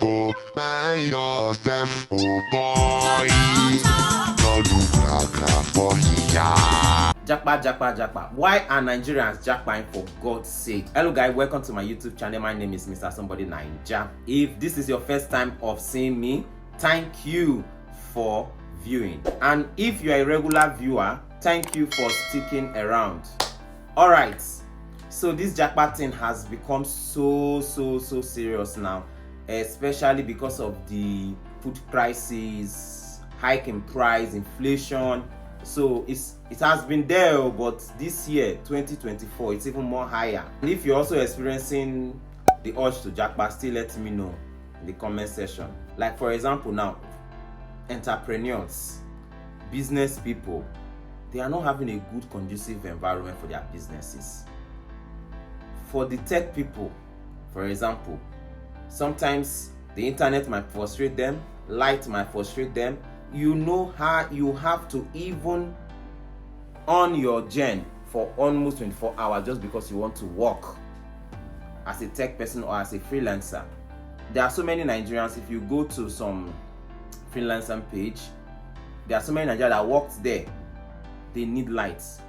For my yourself, oh boy. No do gaga for here. Japa. Why are Nigerians jackpine, for God's sake? Hello guys, welcome to my YouTube channel. My name is Mr. Somebody Naija. If this is your first time of seeing me, thank you for viewing. And if you are a regular viewer, thank you for sticking around. Alright, so this jackpot thing has become so serious now, especially because of the food crisis, hike in price, inflation. So it has been there, but this year 2024 it's even more higher. And if you're also experiencing the urge to jackpot, still let me know in the comment section. Like for example now, entrepreneurs, business people, they are not having a good conducive environment for their businesses. For the tech people, for example, sometimes the internet might frustrate them, light might frustrate them. You know how you have to even on your gen for almost 24 hours just because you want to work as a tech person or as a freelancer. There are so many Nigerians. If you go to some freelancer page, there are so many Nigerians that worked there. They need lights,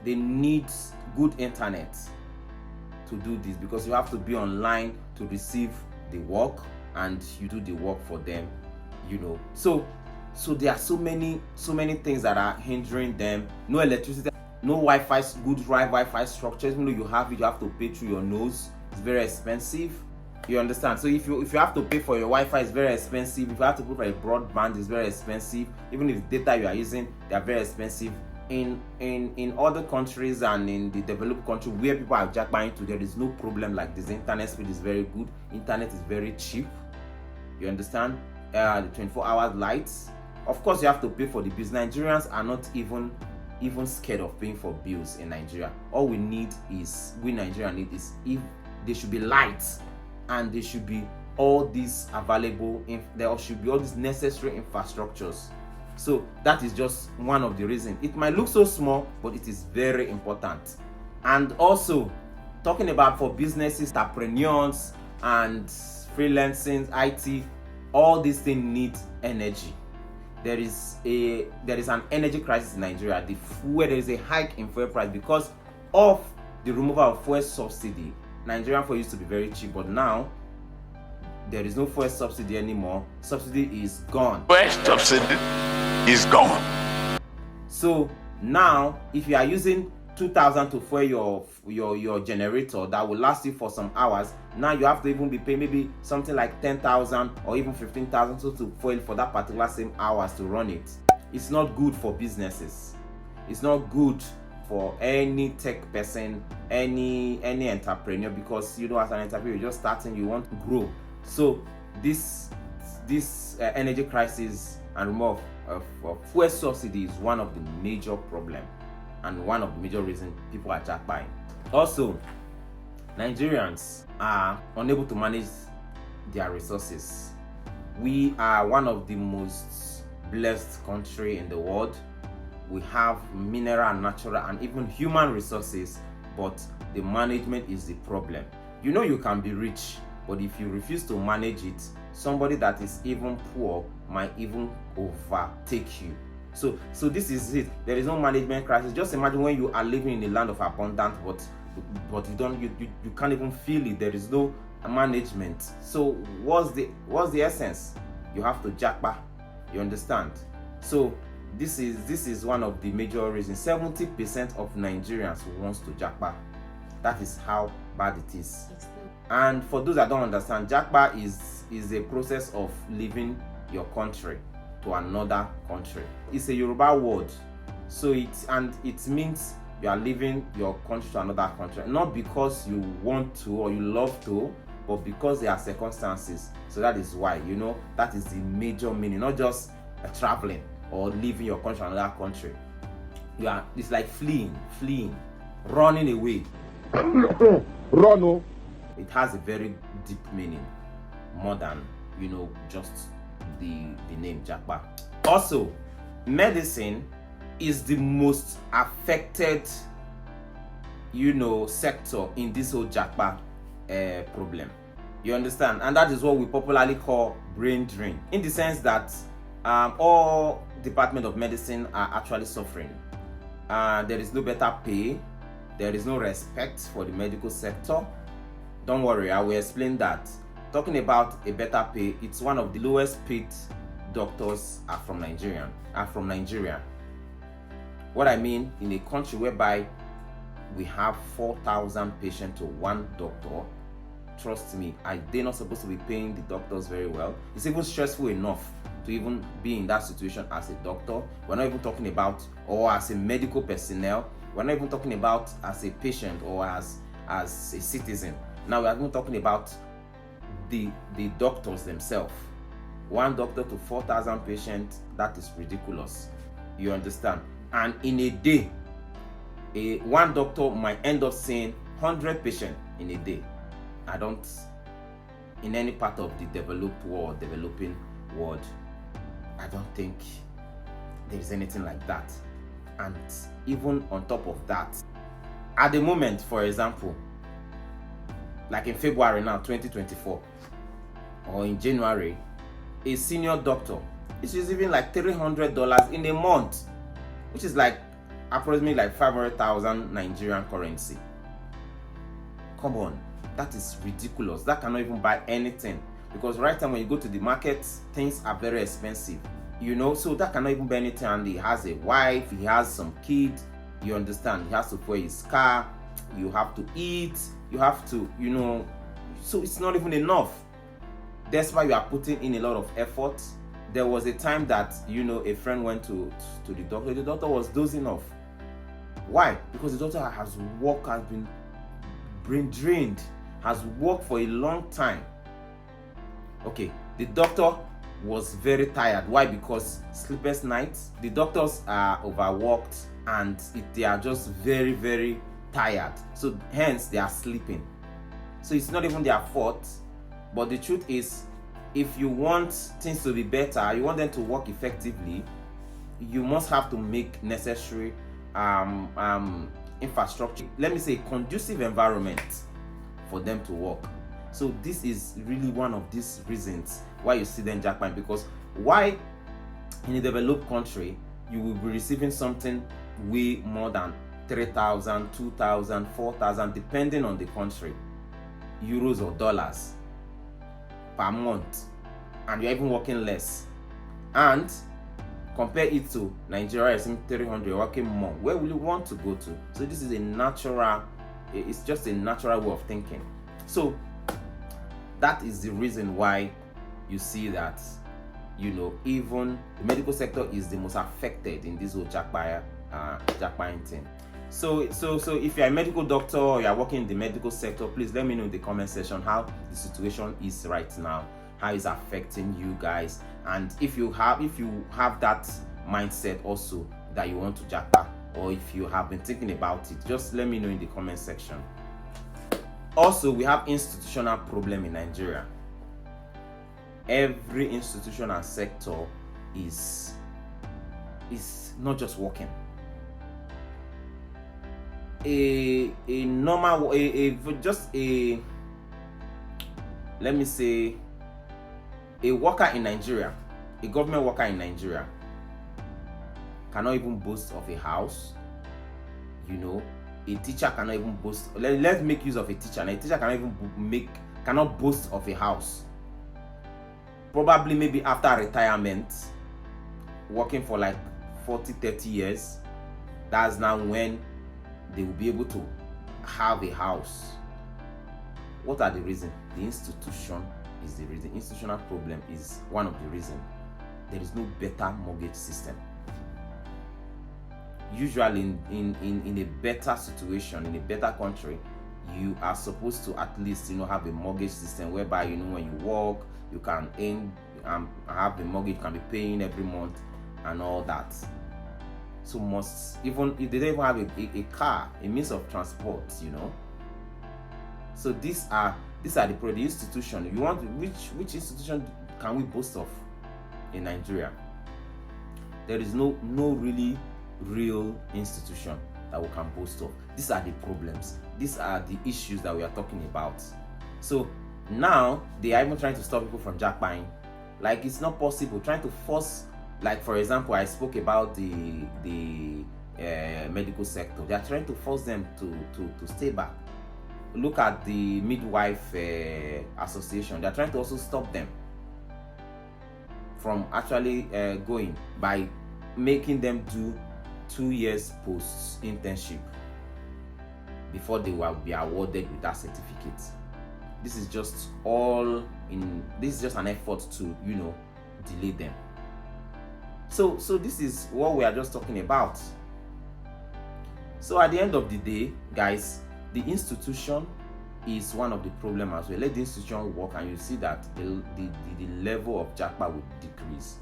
they need good internet to do this, because you have to be online to receive the work and you do the work for them, you know. So there are so many things that are hindering them. No electricity, no Wi-Fi, good Wi-Fi structures. Even though you have it, you have to pay through your nose. It's very expensive. You understand? So if you have to pay for your Wi-Fi, it's very expensive. If you have to pay for a broadband, it's very expensive. Even if the data you are using, they are very expensive. In other countries and in the developed country where people are jackpotting to, there is no problem like this. The internet speed is very good. Internet is very cheap. You understand? The 24 hours lights. Of course, you have to pay for the bills. Nigerians are not even scared of paying for bills in Nigeria. All we Nigerians need is if there should be lights, and there should be all these available. There should be all these necessary infrastructures. So that is just one of the reasons. It might look so small, but it is very important. And also, talking about for businesses, entrepreneurs, and freelancing, IT, all these things need energy. There is an energy crisis in Nigeria. There is a hike in fuel price because of the removal of fuel subsidy. Nigerian fuel used to be very cheap, but now there is no fuel subsidy anymore. Subsidy is gone. Fuel subsidy is gone. So now, if you are using 2,000 to fuel your generator that will last you for some hours, now you have to even be paying maybe something like 10,000 or even 15,000 to fuel for that particular same hours to run it. It's not good for businesses. It's not good for any tech person, any entrepreneur, because you know, as an entrepreneur, you're just starting, you want to grow. So this energy crisis and removal of fuel subsidy is one of the major problems and one of the major reasons people are jackpotting. Also, Nigerians are unable to manage their resources. We are one of the most blessed country in the world. We have mineral, natural, and even human resources, but the management is the problem. You know, you can be rich, but if you refuse to manage it, somebody that is even poor might even overtake you. So this is it. There is no management crisis. Just imagine when you are living in a land of abundance, but you can't even feel it. There is no management. So what's the essence? You have to jackpot. You understand? So this is one of the major reasons. 70% of Nigerians wants to jackpot. That is how bad it is. And for those that don't understand, jackpot is a process of leaving your country to another country. It's a Yoruba word, so it means you are leaving your country to another country, not because you want to or you love to, but because there are circumstances. So that is why, you know, that is the major meaning, not just traveling or leaving your country to another country. It's like fleeing, running away. Run. It has a very deep meaning, more than, you know, just the name Japa. Also, medicine is the most affected, you know, sector in this whole Japa problem. You understand? And that is what we popularly call brain drain, in the sense that all department of medicine are actually suffering. There is no better pay, there is no respect for the medical sector. Don't worry, I will explain that. Talking about a better pay, it's one of the lowest paid doctors are from Nigeria. What I mean, in a country whereby we have 4,000 patients to one doctor, trust me, they're not supposed to be paying the doctors very well. It's even stressful enough to even be in that situation as a doctor. We're not even talking about, or as a medical personnel. We're not even talking about as a patient or as a citizen. Now we're even talking about the doctors themselves. One doctor to 4,000 patients, that is ridiculous. You understand? And in a day, one doctor might end up seeing 100 patients in a day. In any part of the developed world, developing world, I don't think there is anything like that. And even on top of that, at the moment, for example, like in February now, 2024, or in January, a senior doctor is receiving like $300 in a month, which is like approximately like 500,000 Nigerian currency. Come on, that is ridiculous. That cannot even buy anything, because right now when you go to the market, things are very expensive, you know. So that cannot even buy anything. And he has a wife, he has some kids, you understand, he has to pay his car, you have to eat, you have to, you know, so it's not even enough. That's why you are putting in a lot of effort. There was a time that, you know, a friend went to the doctor. The doctor was dozing off. Why? Because the doctor has been brain drained, has worked for a long time. Okay, the doctor was very tired. Why? Because sleepless nights. The doctors are overworked and they are just very, very tired. So hence they are sleeping. So it's not even their fault. But the truth is, if you want things to be better, you want them to work effectively, you must have to make necessary infrastructure, let me say conducive environment for them to work. So this is really one of these reasons why you see them jackpot, because why in a developed country you will be receiving something way more than 3,000, 2,000, 4,000, depending on the country, euros or dollars per month, and you're even working less. And compare it to Nigeria, is 300, working more. Where will you want to go to? So this is it's just a natural way of thinking. So that is the reason why you see that, you know, even the medical sector is the most affected in this whole jackpot thing. So if you're a medical doctor or you're working in the medical sector, please let me know in the comment section how the situation is right now, how it's affecting you guys, and if you have that mindset also that you want to jackpot, or if you have been thinking about it, just let me know in the comment section. Also, we have institutional problem in Nigeria. Every institution and sector is not just working. Let me say, a worker in Nigeria, a government worker in Nigeria, cannot even boast of a house. You know, a teacher cannot even boast. Let's make use of a teacher. And a teacher cannot boast of a house. Probably maybe after retirement, working for like 40-30 years, that's now when they will be able to have a house. What are the reasons? The institution is the reason. Institutional problem is one of the reasons. There is no better mortgage system. Usually in a better situation, in a better country, you are supposed to at least, you know, have a mortgage system whereby, you know, when you work, you can have the mortgage you can be paying every month and all that. So even if they don't even have a car, a means of transport, you know. So these are the institution. You want which institution can we boast of in Nigeria? There is no really real institution that we can boast of. These are the problems. These are the issues that we are talking about. So Now they are even trying to stop people from japaing. Like, it's not possible. Trying to force, like for example, I spoke about the medical sector. They are trying to force them to stay back. Look at the midwife association. They are trying to also stop them from actually going by making them do 2 years post internship before they will be awarded with that certificate. This is just an effort to, you know, delay them. So this is what we are just talking about. So at the end of the day, guys, the institution is one of the problems as well. Let the institution work and you see that the level of Japa will decrease.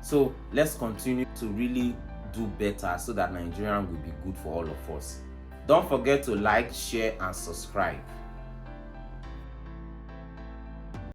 So let's continue to really do better so that Nigerian will be good for all of us. Don't forget to like, share and subscribe.